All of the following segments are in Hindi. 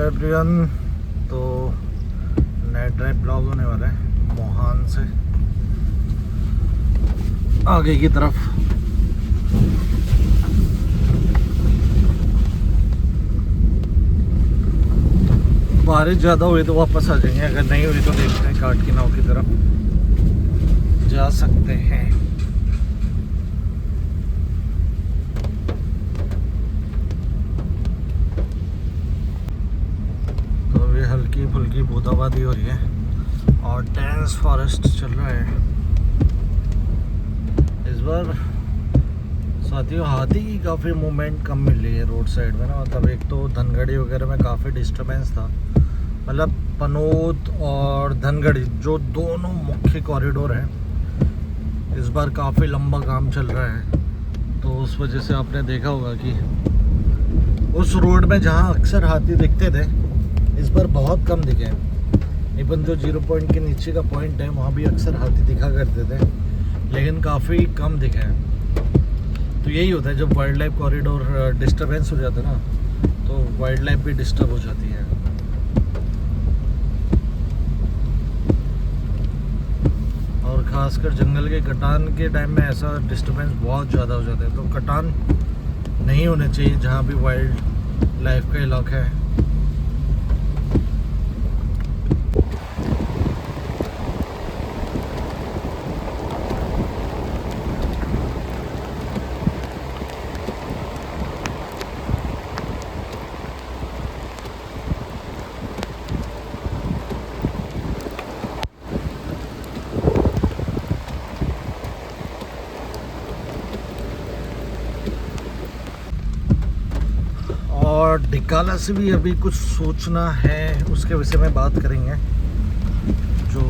Hello everyone. तो नाइट ड्राइव ब्लॉग होने वाला है मोहान से आगे की तरफ। बारिश ज़्यादा हुई तो वापस आ जाएंगे, अगर नहीं हुई तो देखते हैं काट की नाव की तरफ जा सकते हैं। तो अभी हल्की फुल्की बूंदाबांदी हो रही है और डेंस फॉरेस्ट चल रहा है इस बार। साथियों हाथी की काफ़ी मूवमेंट कम मिल रही है रोड साइड में ना। मतलब एक तो धनगढ़ी वगैरह में काफ़ी डिस्टर्बेंस था, मतलब पनोत और धनगढ़ी जो दोनों मुख्य कॉरिडोर हैं, इस बार काफ़ी लंबा काम चल रहा है। तो उस वजह से आपने देखा होगा कि उस रोड में जहाँ अक्सर हाथी दिखते थे इस बार बहुत कम दिखे हैं। इवन जो 0 पॉइंट के नीचे का पॉइंट है वहाँ भी अक्सर हाथी दिखा करते थे, लेकिन काफ़ी कम दिखे हैं। तो यही होता है जब वाइल्ड लाइफ कॉरिडोर डिस्टर्बेंस हो जाता है ना, तो वाइल्ड लाइफ भी डिस्टर्ब हो जाती है। और ख़ासकर जंगल के कटान के टाइम में ऐसा डिस्टर्बेंस बहुत ज़्यादा हो जाता है। तो कटान नहीं होने चाहिए जहाँ भी वाइल्ड लाइफ का इलाका है। और डिकाला से भी अभी कुछ सोचना है, उसके विषय में बात करेंगे। जो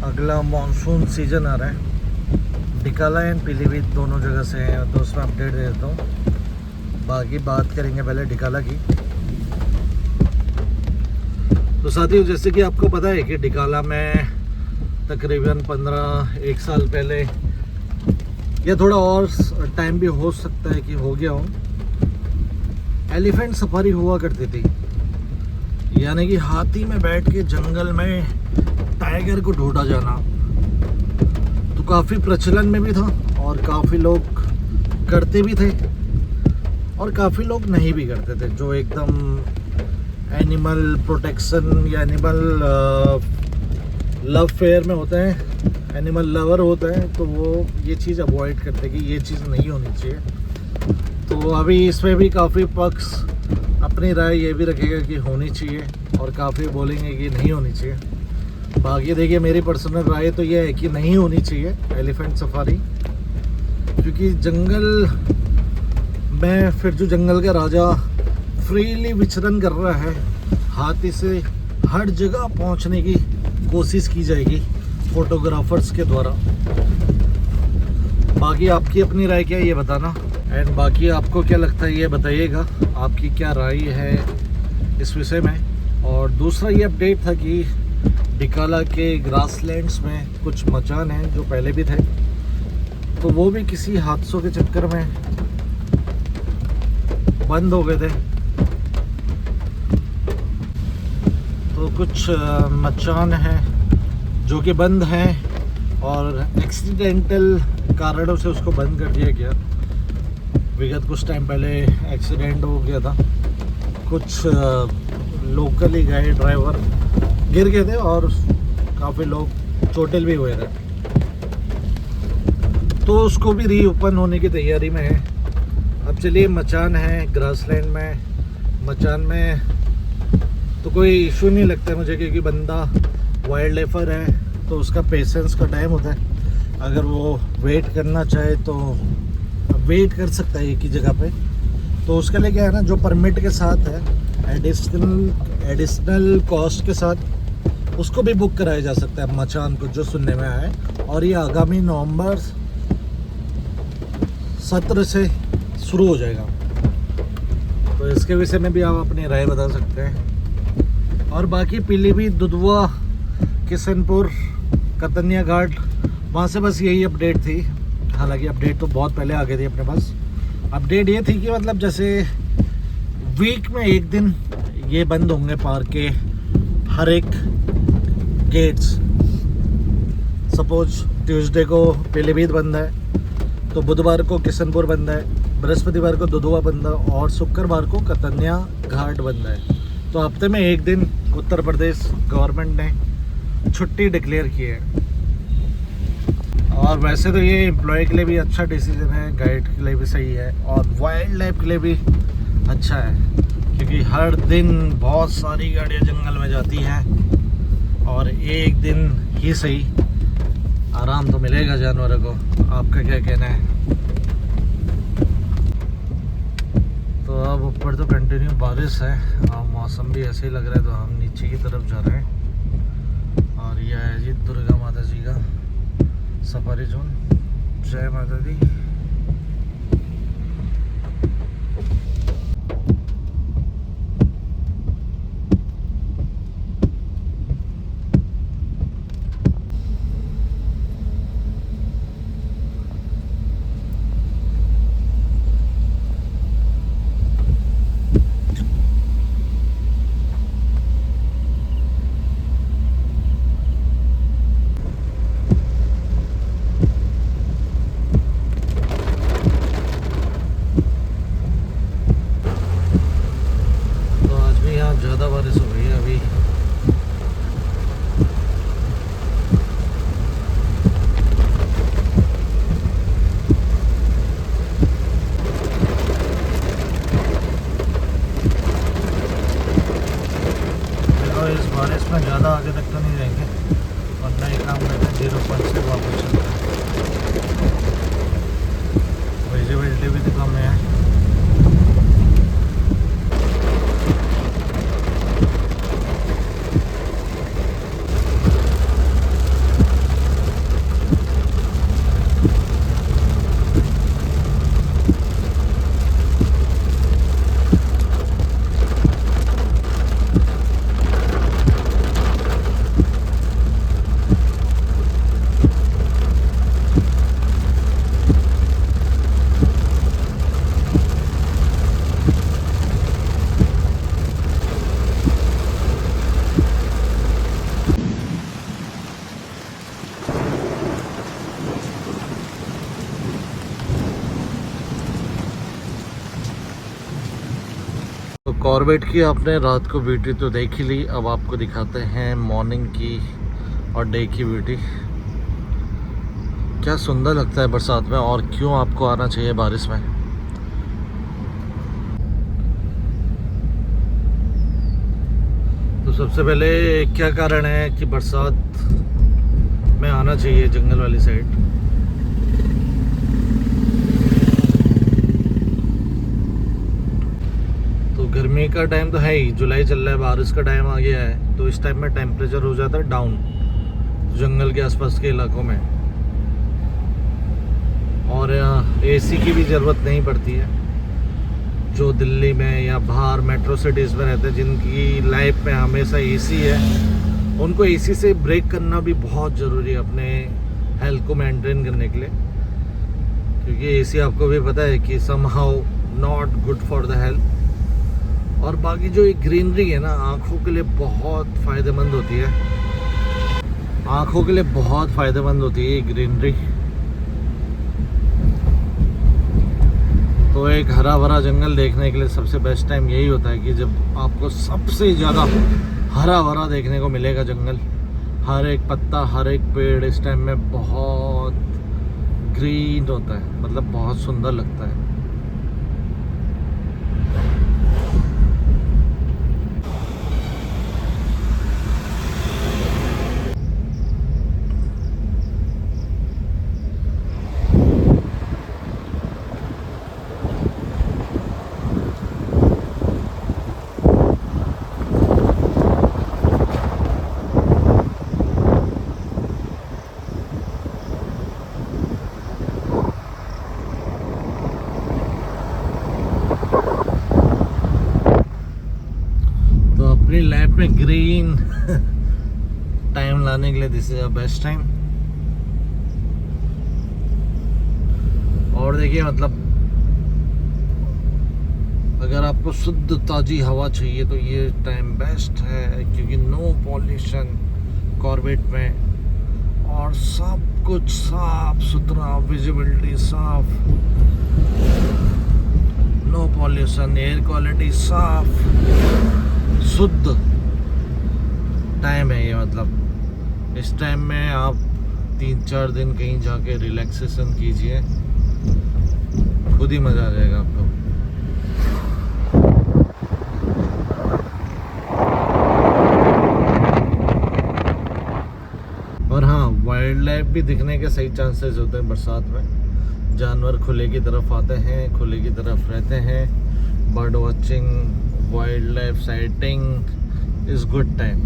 अगला मॉनसून सीजन आ रहा है, डिकाला एंड पीलीभीत दोनों जगह से है, तो उसमें अपडेट दे देता हूँ। बाकी बात करेंगे पहले डिकाला की। तो साथियों जैसे कि आपको पता है कि डिकाला में तकरीबन 1 साल पहले या थोड़ा और टाइम भी हो सकता है कि हो गया हो, एलिफेंट सफारी हुआ करती थी। यानी कि हाथी में बैठ के जंगल में टाइगर को ढूंढा जाना तो काफ़ी प्रचलन में भी था और काफ़ी लोग करते भी थे और काफ़ी लोग नहीं भी करते थे। जो एकदम एनिमल प्रोटेक्शन या एनिमल लव फेयर में होते हैं, एनिमल लवर होते हैं, तो वो ये चीज़ अवॉइड करते हैं कि ये चीज़ नहीं होनी चाहिए। तो अभी इसमें भी काफ़ी पक्ष अपनी राय ये भी रखेगा कि होनी चाहिए और काफ़ी बोलेंगे कि नहीं होनी चाहिए। बाकी देखिए मेरी पर्सनल राय तो ये है कि नहीं होनी चाहिए एलिफेंट सफारी, क्योंकि जंगल में फिर जो जंगल का राजा फ्रीली विचरण कर रहा है, हाथी से हर जगह पहुंचने की कोशिश की जाएगी फोटोग्राफर्स के द्वारा। बाकी आपकी अपनी राय क्या है ये बताना, एंड बाकी आपको क्या लगता है ये बताइएगा, आपकी क्या राय है इस विषय में। और दूसरा ये अपडेट था कि डिकाला के ग्रासलैंड्स में कुछ मचान हैं जो पहले भी थे, तो वो भी किसी हादसों के चक्कर में बंद हो गए थे। तो कुछ मचान हैं जो कि बंद हैं और एक्सीडेंटल कारणों से उसको बंद कर दिया गया। विगत कुछ टाइम पहले एक्सीडेंट हो गया था, कुछ लोकली गए ड्राइवर गिर गए थे और काफ़ी लोग चोटिल भी हुए थे। तो उसको भी रीओपन होने की तैयारी में है। अब चलिए, मचान है ग्रासलैंड में, मचान में तो कोई इशू नहीं लगता है मुझे, क्योंकि बंदा वाइल्ड लाइफर है तो उसका पेशेंस का टाइम होता है। अगर वो वेट करना चाहे तो वेट कर सकता है एक ही जगह पे। तो उसके लिए क्या है ना, जो परमिट के साथ है एडिशनल कॉस्ट के साथ उसको भी बुक कराया जा सकता है मचान को, जो सुनने में आया है। और ये आगामी नवंबर 17 से शुरू हो जाएगा। तो इसके विषय में भी आप अपनी राय बता सकते हैं। और बाकी पीलीभीत, दुधवा, किशनपुर, कतनिया घाट, वहाँ से बस यही अपडेट थी। हालांकि अपडेट तो बहुत पहले आ गई थी अपने पास। अपडेट ये थी कि मतलब जैसे वीक में एक दिन ये बंद होंगे पार्क के हर एक गेट्स। सपोज ट्यूसडे को पीलीभीत बंद है, तो बुधवार को किशनपुर बंद है, बृहस्पतिवार को दुधुआ बंद है और शुक्रवार को कतन्या घाट बंद है। तो हफ्ते में एक दिन उत्तर प्रदेश गवर्नमेंट ने छुट्टी डिक्लेयर की है। और वैसे तो ये एम्प्लॉय के लिए भी अच्छा डिसीजन है, गाइड के लिए भी सही है और वाइल्ड लाइफ के लिए भी अच्छा है, क्योंकि हर दिन बहुत सारी गाड़ियाँ जंगल में जाती हैं और एक दिन ही सही आराम तो मिलेगा जानवरों को। आपका क्या कहना है? तो अब ऊपर तो कंटिन्यू बारिश है और मौसम भी ऐसे ही लग रहा है, तो हम नीचे की तरफ जा रहे हैं। और यह है जी दुर्गा माता जी का सफारी जोन। जय माता दी। ज़्यादा बारिश हो गई है अभी। तो इस बारिश में ज़्यादा आगे तक तो नहीं जाएंगे, वरना एक काम करते हैं 0 पॉइंट से वापस चलते हैं। विजिबिलिटी भी तो कम है। कॉर्बेट की आपने रात को ब्यूटी तो देख ही ली, अब आपको दिखाते हैं मॉर्निंग की और डे की ब्यूटी। क्या सुंदर लगता है बरसात में, और क्यों आपको आना चाहिए बारिश में। तो सबसे पहले क्या कारण है कि बरसात में आना चाहिए जंगल वाली साइड। गर्मी का टाइम तो है ही, जुलाई चल रहा है, बारिश का टाइम आ गया है, तो इस टाइम में टेम्परेचर हो जाता है डाउन जंगल के आसपास के इलाकों में, और एसी की भी ज़रूरत नहीं पड़ती है। जो दिल्ली में या बाहर मेट्रो सिटीज़ में रहते हैं, जिनकी लाइफ में हमेशा एसी है, उनको एसी से ब्रेक करना भी बहुत ज़रूरी है अपने हेल्थ को मेंटेन करने के लिए, क्योंकि एसी आपको भी पता है कि somehow not good for the health. और बाकी जो ये ग्रीनरी है ना, आँखों के लिए बहुत फ़ायदेमंद होती है, आँखों के लिए बहुत फ़ायदेमंद होती है ये ग्रीनरी। तो एक हरा भरा जंगल देखने के लिए सबसे बेस्ट टाइम यही होता है कि जब आपको सबसे ज़्यादा हरा भरा देखने को मिलेगा जंगल। हर एक पत्ता, हर एक पेड़ इस टाइम में बहुत ग्रीन होता है, मतलब बहुत सुंदर लगता है। अपनी लाइफ में ग्रीन टाइम लाने के लिए this is a best time. और देखिए मतलब अगर आपको शुद्ध ताज़ी हवा चाहिए तो ये टाइम बेस्ट है, क्योंकि नो पॉल्यूशन कॉर्बेट में, और सब कुछ साफ सुथरा, विजिबिलिटी साफ, नो पॉल्यूशन, एयर क्वालिटी साफ, शुद्ध टाइम है ये। मतलब इस टाइम में आप 3-4 दिन कहीं जाके रिलैक्सेशन कीजिए, खुद ही मज़ा आ जाएगा आपको। और हाँ, वाइल्ड लाइफ भी दिखने के सही चांसेस होते हैं बरसात में। जानवर खुले की तरफ आते हैं, खुले की तरफ रहते हैं। Bird watching, wild life sighting is good time.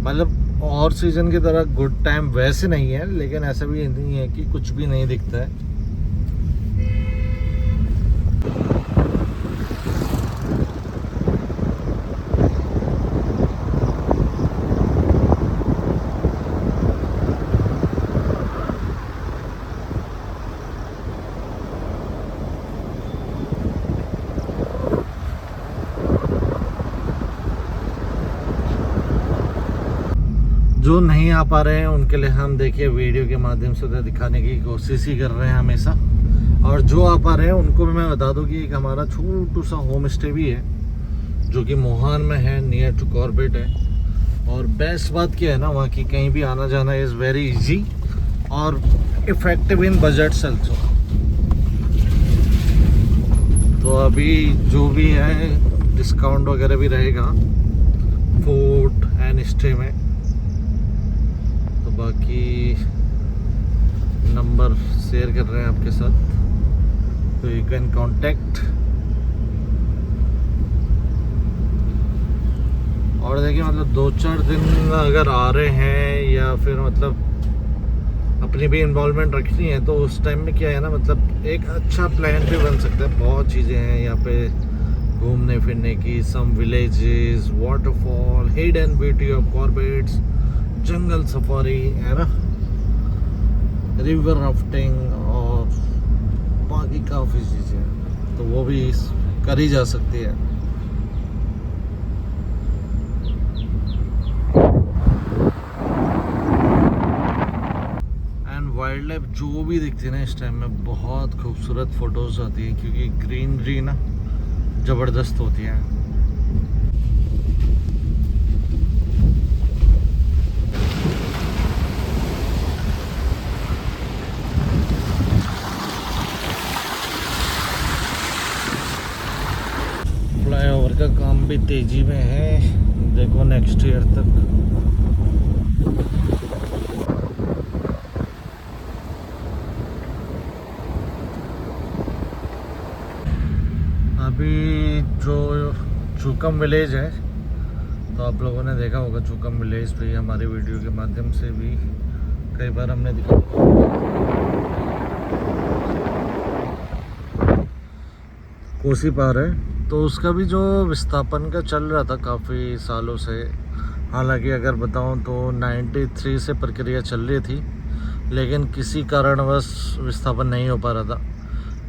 मतलब और सीज़न की तरह गुड टाइम वैसे नहीं है, लेकिन ऐसा भी नहीं है कि कुछ भी नहीं दिखता है। जो नहीं आ पा रहे हैं उनके लिए हम देखिए वीडियो के माध्यम से तो दिखाने की कोशिश ही कर रहे हैं हमेशा। और जो आ पा रहे हैं उनको भी मैं बता दूं कि एक हमारा छोटू सा होम स्टे भी है, जो कि मोहान में है, नियर टू कॉर्बेट है। और बेस्ट बात क्या है ना, वहाँ की कहीं भी आना जाना इज़ वेरी इजी और इफेक्टिव इन बजट ऑल्सो। तो अभी जो भी है डिस्काउंट वगैरह भी रहेगा फूड एंड स्टे में। तो बाकी नंबर शेयर कर रहे हैं आपके साथ, तो यू कैन कांटेक्ट। और देखिए मतलब 2-4 दिन अगर आ रहे हैं या फिर मतलब अपनी भी इन्वॉल्वमेंट रखनी है, तो उस टाइम में क्या है ना, मतलब एक अच्छा प्लान भी बन सकता है। बहुत चीज़ें हैं यहाँ पे घूमने फिरने की, some villages, waterfall, hidden beauty of Corbett's, jungle safari है ना, रिवर राफ्टिंग और बाकी काफ़ी चीज़ें, तो वो भी करी जा सकती है। एंड वाइल्ड लाइफ जो भी दिखती है ना इस टाइम में, बहुत खूबसूरत फोटोज आती हैं, क्योंकि ग्रीनरी ना ज़बरदस्त होती है। फ्लाईओवर का काम भी तेजी में है, देखो नेक्स्ट ईयर तक। अभी जो चुकम विलेज है, तो आप लोगों ने देखा होगा चुकम विलेज पे हमारी वीडियो के माध्यम से भी कई बार हमने दिखा। कोसी पार है, तो उसका भी जो विस्थापन का चल रहा था काफ़ी सालों से। हालांकि अगर बताऊं तो 93 से प्रक्रिया चल रही थी, लेकिन किसी कारणवश विस्थापन नहीं हो पा रहा था।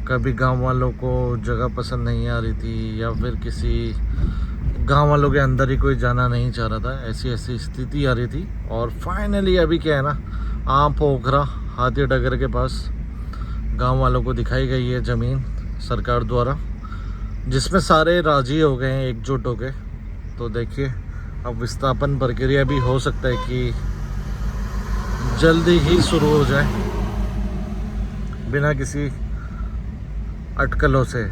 कभी गांव वालों को जगह पसंद नहीं आ रही थी, या फिर किसी गांव वालों के अंदर ही कोई जाना नहीं चाह रहा था, ऐसी ऐसी स्थिति आ रही थी। और फाइनली अभी क्या है ना, आम पोखरा हाथी डगर के पास गांव वालों को दिखाई गई है ज़मीन सरकार द्वारा, जिसमें सारे राजी हो गए हैं एकजुट हो गए। तो देखिए अब विस्थापन प्रक्रिया भी हो सकता है कि जल्दी ही शुरू हो जाए बिना किसी अटकलों से।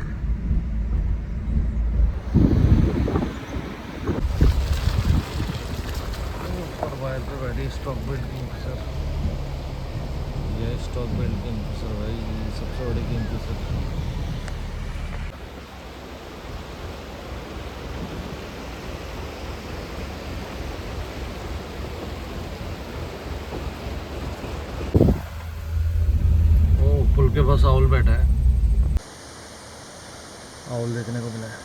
स्टॉक बिल्ड किंगफिशर, ये स्टॉक बिल्ड किंगफिशर भाई सबसे बड़ी किंगफिशर। पुल के पास आउल बैठा है, आउल देखने को मिला है।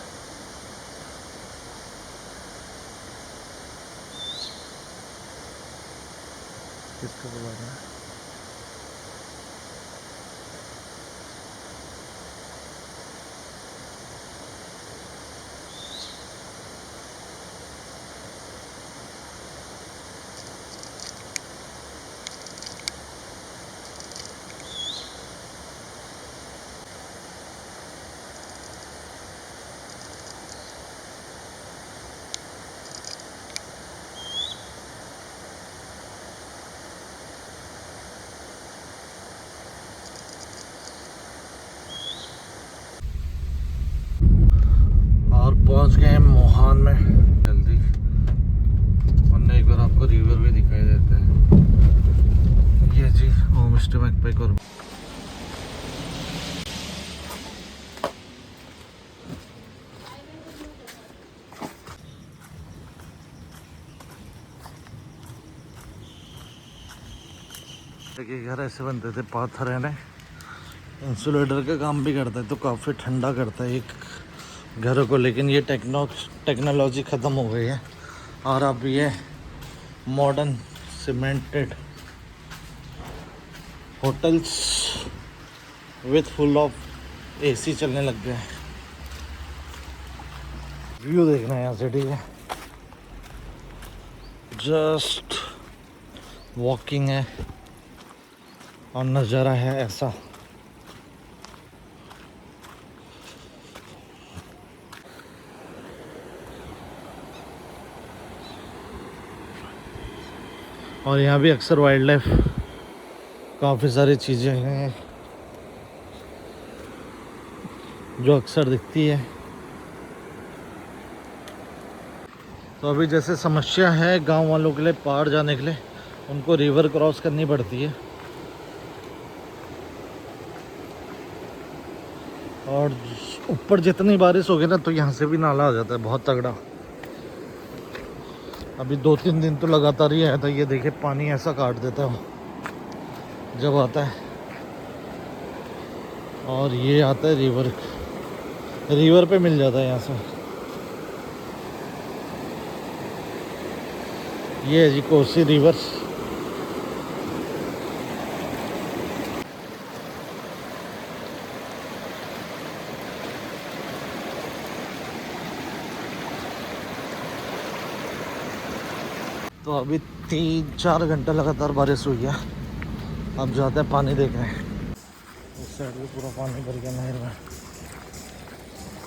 किसको बुला रहा है? पहुंच गए हैं मोहान में जल्दी, वरना एक बार आपको रिवर भी दिखाई देता है। ये जी होम स्टे बैकपैकर। देखिए घर ऐसे बनते थे, पाथर है ना, इंसुलेटर का काम भी करता है, तो काफ़ी ठंडा करता है एक घरों को। लेकिन ये टेक्नोलॉजी ख़त्म हो गई है और अब ये modern cemented hotels with full of AC चलने लग गए हैं। व्यू देखना है यहाँ से, ठीक है, जस्ट वॉकिंग है और नज़ारा है ऐसा। और यहाँ भी अक्सर वाइल्ड लाइफ काफ़ी सारी चीज़ें हैं जो अक्सर दिखती है। तो अभी जैसे समस्या है गांव वालों के लिए पहाड़ जाने के लिए, उनको रिवर क्रॉस करनी पड़ती है और ऊपर जितनी बारिश होगी ना तो यहाँ से भी नाला आ जाता है बहुत तगड़ा। अभी 2-3 दिन तो लगातार ही आया था। ये देखिए पानी ऐसा काट देता है जब आता है, और ये आता है रिवर पे मिल जाता है यहाँ से। ये है जी कोसी रिवर। तो अभी 3-4 घंटा लगातार बारिश हुई है। अब जाते हैं पानी देखने। इस साइड भी पूरा पानी भर गया नहर में।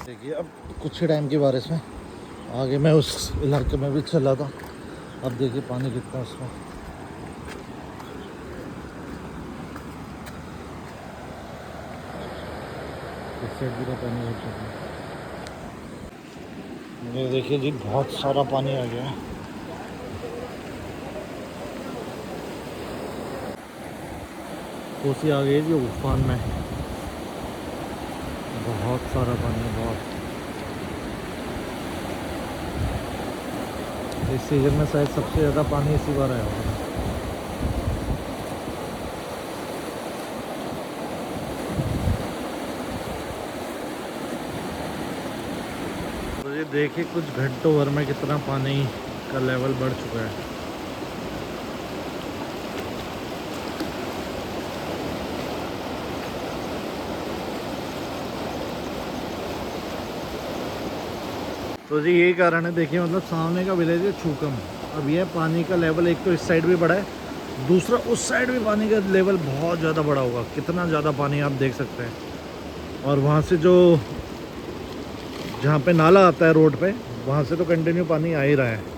देखिए अब कुछ ही टाइम की बारिश में आगे मैं उस इलाके में भी चला था। अब देखिए पानी कितना है उसमें। इस साइड पूरा पानी भर चुका है। ये देखिए जी बहुत सारा पानी आ गया है। कोसी आ गई जो उफान में, बहुत सारा पानी, बहुत। इस सीजन में शायद सबसे ज़्यादा पानी इसी बार आया होगा। तो ये देखिए कुछ घंटों भर में कितना पानी का लेवल बढ़ चुका है। तो जी यही कारण है, देखिए मतलब सामने का विलेज है छूकम। अब ये पानी का लेवल एक तो इस साइड भी बढ़ा है, दूसरा उस साइड भी पानी का लेवल बहुत ज़्यादा बढ़ा होगा। कितना ज़्यादा पानी आप देख सकते हैं। और वहाँ से जो जहाँ पे नाला आता है रोड पे, वहाँ से तो कंटिन्यू पानी आ ही रहा है।